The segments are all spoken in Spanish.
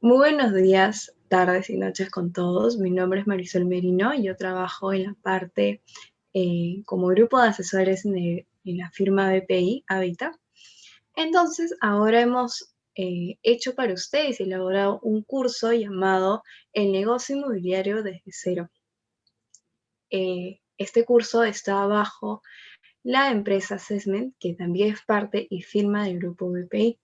Muy buenos días, tardes y noches con todos. Mi nombre es Marisol Merino y yo trabajo en la parte como grupo de asesores en la firma BPI Habita. Entonces, ahora hemos hecho para ustedes y elaborado un curso llamado El negocio inmobiliario desde cero. Este curso está bajo la empresa Assessment, que también es parte y firma del grupo BPI.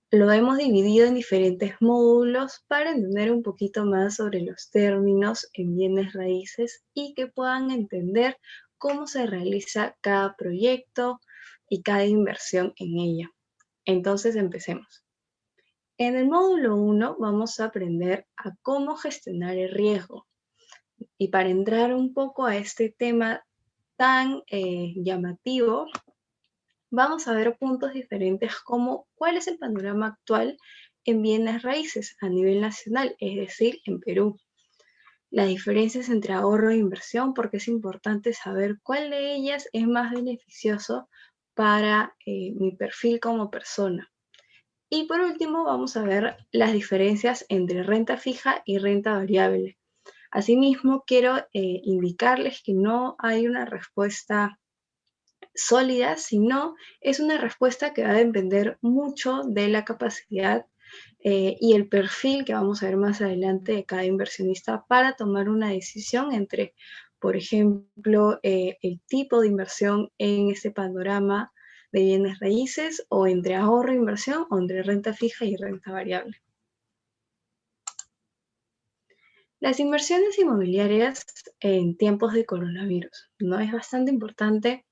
Lo hemos dividido en diferentes módulos para entender un poquito más sobre los términos en bienes raíces y que puedan entender cómo se realiza cada proyecto y cada inversión en ella. Entonces, empecemos. En el módulo 1 vamos a aprender a cómo gestionar el riesgo. Y para entrar un poco a este tema tan llamativo, vamos a ver puntos diferentes como cuál es el panorama actual en bienes raíces a nivel nacional, es decir, en Perú. Las diferencias entre ahorro e inversión, porque es importante saber cuál de ellas es más beneficioso para mi perfil como persona. Y por último, vamos a ver las diferencias entre renta fija y renta variable. Asimismo, quiero indicarles que no hay una respuesta sólida, sino es una respuesta que va a depender mucho de la capacidad y el perfil que vamos a ver más adelante de cada inversionista para tomar una decisión entre, por ejemplo, el tipo de inversión en este panorama de bienes raíces o entre ahorro e inversión o entre renta fija y renta variable. Las inversiones inmobiliarias en tiempos de coronavirus, ¿no? Es bastante importante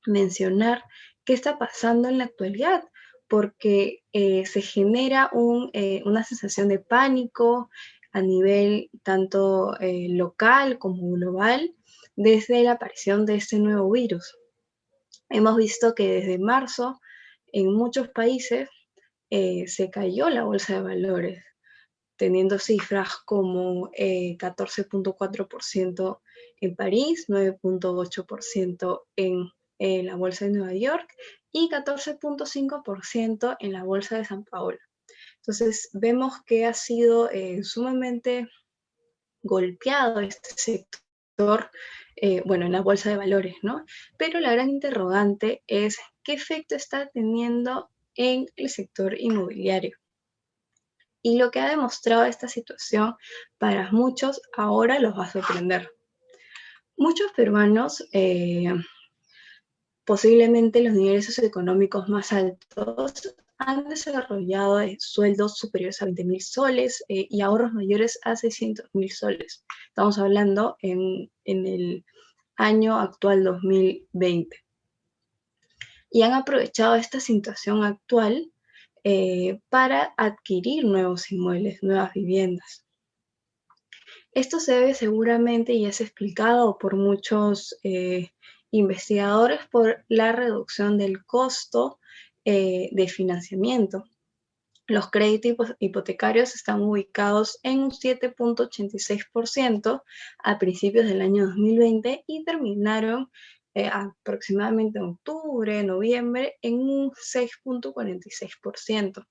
mencionar qué está pasando en la actualidad, porque se genera una sensación de pánico a nivel tanto local como global desde la aparición de este nuevo virus. Hemos visto que desde marzo en muchos países se cayó la bolsa de valores, teniendo cifras como 14.4% en París, 9.8% en la Bolsa de Nueva York y 14.5% en la Bolsa de San Paulo. Entonces vemos que ha sido sumamente golpeado este sector, bueno, en la Bolsa de Valores, ¿no? Pero la gran interrogante es qué efecto está teniendo en el sector inmobiliario. Y lo que ha demostrado esta situación para muchos ahora los va a sorprender. Muchos peruanos, posiblemente los niveles socioeconómicos más altos, han desarrollado sueldos superiores a 20.000 soles y ahorros mayores a 600.000 soles. Estamos hablando en el año actual 2020. Y han aprovechado esta situación actual para adquirir nuevos inmuebles, nuevas viviendas. Esto se debe seguramente, y es explicado por muchos investigadores, por la reducción del costo de financiamiento. Los créditos hipotecarios están ubicados en un 7.86% a principios del año 2020 y terminaron aproximadamente en octubre, noviembre, en un 6.46%.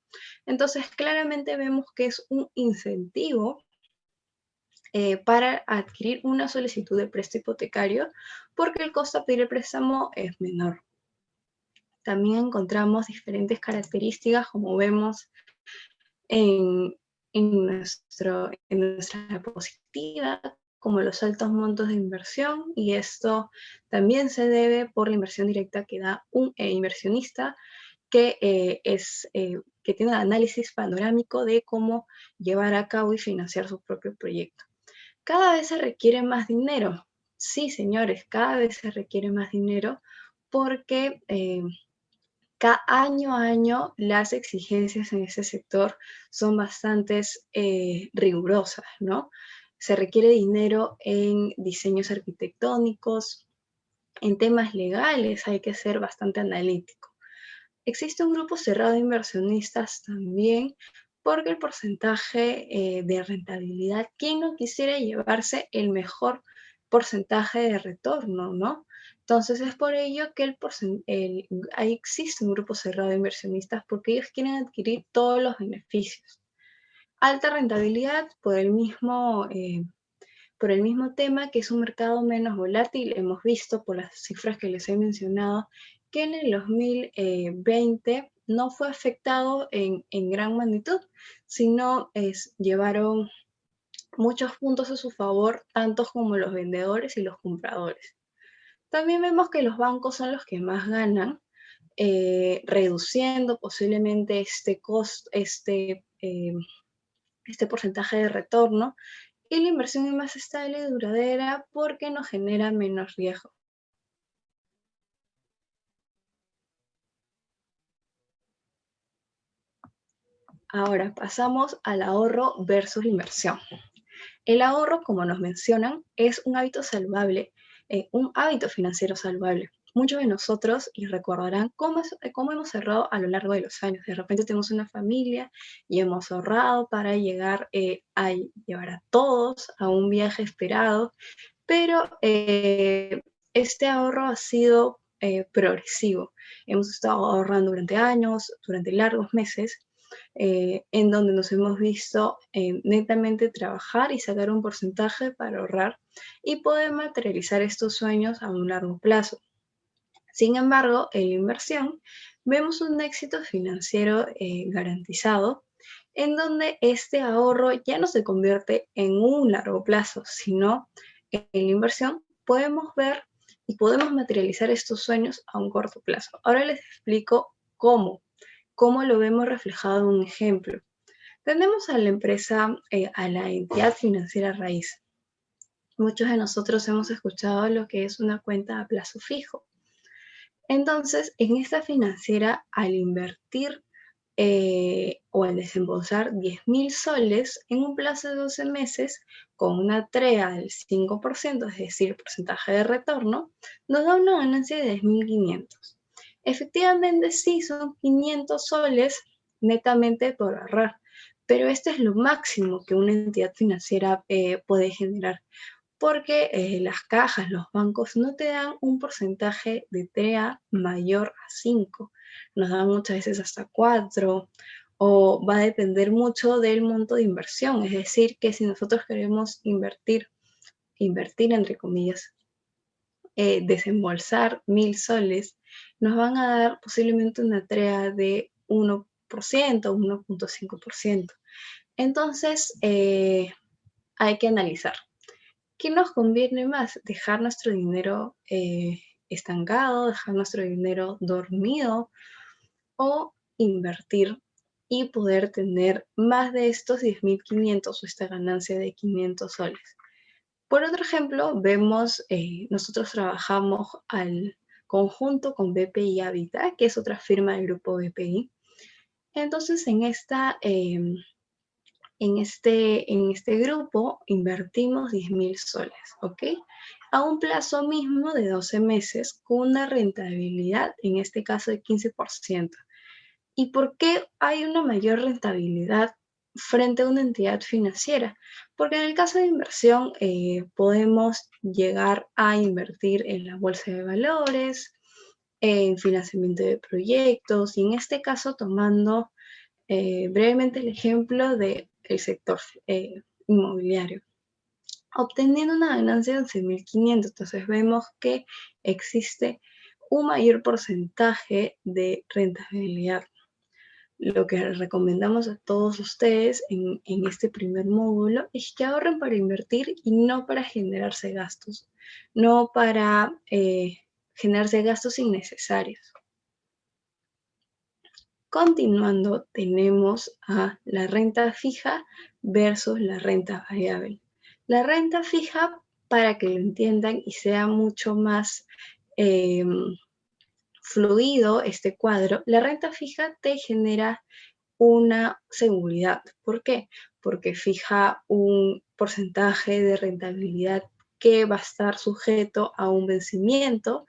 Entonces, claramente vemos que es un incentivo para adquirir una solicitud de préstamo hipotecario porque el costo a pedir el préstamo es menor. También encontramos diferentes características como vemos en, en nuestra diapositiva, como los altos montos de inversión, y esto también se debe por la inversión directa que da un inversionista que tiene un análisis panorámico de cómo llevar a cabo y financiar su propio proyecto. Cada vez se requiere más dinero. Sí, señores, cada vez se requiere más dinero porque cada año a año las exigencias en ese sector son bastante rigurosas, ¿no? Se requiere dinero en diseños arquitectónicos, en temas legales hay que ser bastante analítico. Existe un grupo cerrado de inversionistas también porque el porcentaje de rentabilidad, ¿quién no quisiera llevarse el mejor porcentaje de retorno, no? Entonces es por ello que ahí existe un grupo cerrado de inversionistas porque ellos quieren adquirir todos los beneficios. alta rentabilidad por el mismo tema que es un mercado menos volátil. Hemos visto por las cifras que les he mencionado que en el 2020 no fue afectado en gran magnitud, sino llevaron muchos puntos a su favor, tantos como los vendedores y los compradores. También vemos que los bancos son los que más ganan, reduciendo posiblemente este porcentaje de retorno, y la inversión es más estable y duradera porque nos genera menos riesgo. Ahora pasamos al ahorro versus la inversión. El ahorro, como nos mencionan, es un hábito saludable, un hábito financiero saludable. Muchos de nosotros, y recordarán cómo hemos ahorrado a lo largo de los años. De repente tenemos una familia y hemos ahorrado para llegar a llevar a todos a un viaje esperado, pero este ahorro ha sido progresivo. Hemos estado ahorrando durante años, durante largos meses, en donde nos hemos visto netamente trabajar y sacar un porcentaje para ahorrar y poder materializar estos sueños a un largo plazo. Sin embargo, en la inversión vemos un éxito financiero garantizado, en donde este ahorro ya no se convierte en un largo plazo, sino en la inversión podemos ver y podemos materializar estos sueños a un corto plazo. Ahora les explico cómo lo vemos reflejado en un ejemplo. Tenemos a la empresa, a la entidad financiera raíz. Muchos de nosotros hemos escuchado lo que es una cuenta a plazo fijo. Entonces, en esta financiera, al invertir o al desembolsar 10.000 soles en un plazo de 12 meses con una TREA del 5%, es decir, porcentaje de retorno, nos da una ganancia de 10.500. Efectivamente, sí, son 500 soles netamente por ahorrar, pero esto es lo máximo que una entidad financiera puede generar, porque las cajas, los bancos no te dan un porcentaje de TREA mayor a 5, nos dan muchas veces hasta 4, o va a depender mucho del monto de inversión, es decir, que si nosotros queremos invertir entre comillas, desembolsar 1.000 soles, nos van a dar posiblemente una TREA de 1%, 1.5%. Entonces, hay que analizar. ¿Qué nos conviene más? ¿Dejar nuestro dinero estancado, dejar nuestro dinero dormido o invertir y poder tener más de estos 10.500 o esta ganancia de 500 soles? Por otro ejemplo, vemos, nosotros trabajamos al conjunto con BPI Habitat, que es otra firma del grupo BPI. Entonces, en este grupo invertimos 10.000 soles, ¿ok? A un plazo mismo de 12 meses con una rentabilidad, en este caso de 15%. ¿Y por qué hay una mayor rentabilidad frente a una entidad financiera? Porque en el caso de inversión podemos llegar a invertir en la bolsa de valores, en financiamiento de proyectos, y en este caso tomando brevemente el ejemplo del sector inmobiliario, obteniendo una ganancia de 11.500. Entonces vemos que existe un mayor porcentaje de rentabilidad. Lo que recomendamos a todos ustedes en este primer módulo es que ahorren para invertir y no para generarse gastos, no para generarse gastos innecesarios. Continuando, tenemos a la renta fija versus la renta variable. La renta fija, para que lo entiendan y sea mucho más fluido este cuadro, la renta fija te genera una seguridad. ¿Por qué? Porque fija un porcentaje de rentabilidad que va a estar sujeto a un vencimiento,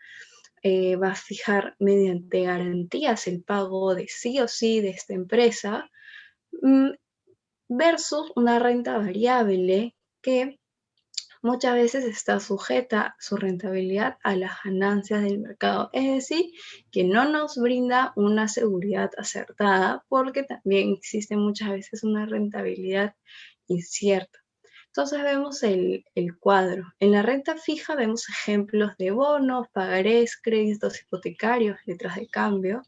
va a fijar mediante garantías el pago de sí o sí de esta empresa, versus una renta variable que muchas veces está sujeta su rentabilidad a las ganancias del mercado, es decir, que no nos brinda una seguridad acertada porque también existe muchas veces una rentabilidad incierta. Entonces vemos el cuadro. En la renta fija vemos ejemplos de bonos, pagarés, créditos hipotecarios, letras de cambio.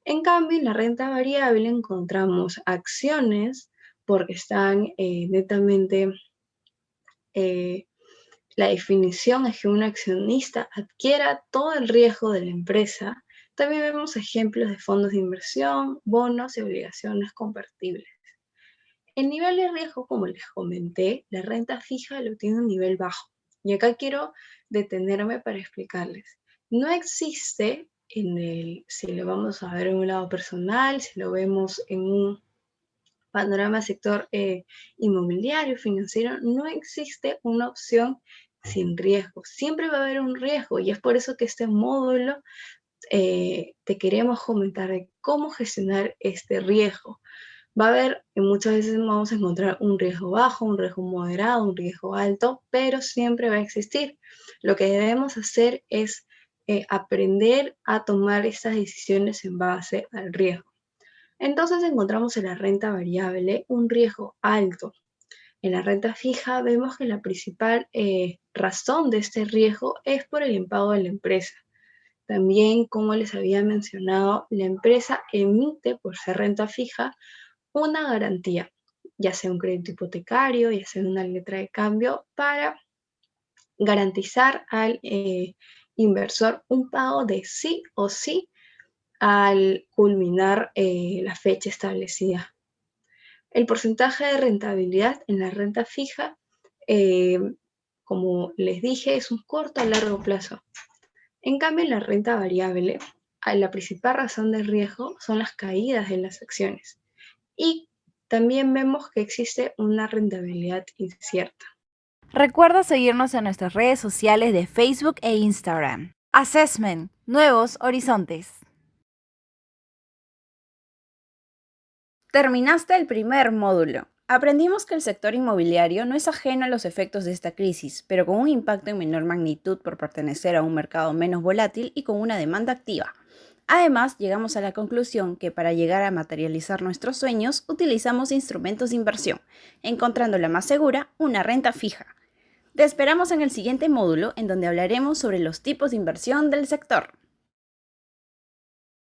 En cambio, en la renta variable encontramos acciones porque están netamente la definición es que un accionista adquiera todo el riesgo de la empresa. También vemos ejemplos de fondos de inversión, bonos y obligaciones convertibles. El nivel de riesgo, como les comenté, la renta fija lo tiene a un nivel bajo. Y acá quiero detenerme para explicarles. No existe si lo vamos a ver en un lado personal, si lo vemos en un panorama sector inmobiliario, financiero, no existe una opción sin riesgo. Siempre va a haber un riesgo y es por eso que este módulo te queremos comentar de cómo gestionar este riesgo. Va a haber, muchas veces vamos a encontrar un riesgo bajo, un riesgo moderado, un riesgo alto, pero siempre va a existir. Lo que debemos hacer es aprender a tomar estas decisiones en base al riesgo. Entonces encontramos en la renta variable un riesgo alto. En la renta fija vemos que la principal razón de este riesgo es por el impago de la empresa. También, como les había mencionado, la empresa emite, por ser renta fija, una garantía, ya sea un crédito hipotecario, ya sea una letra de cambio, para garantizar al inversor un pago de sí o sí al culminar la fecha establecida. El porcentaje de rentabilidad en la renta fija, eh, como les dije, es un corto a largo plazo. En cambio, en la renta variable, la principal razón de riesgo son las caídas de las acciones. Y también vemos que existe una rentabilidad incierta. Recuerda seguirnos en nuestras redes sociales de Facebook e Instagram. Assessment, Nuevos Horizontes. Terminaste el primer módulo. Aprendimos que el sector inmobiliario no es ajeno a los efectos de esta crisis, pero con un impacto en menor magnitud por pertenecer a un mercado menos volátil y con una demanda activa. Además, llegamos a la conclusión que para llegar a materializar nuestros sueños utilizamos instrumentos de inversión, encontrando la más segura, una renta fija. Te esperamos en el siguiente módulo en donde hablaremos sobre los tipos de inversión del sector.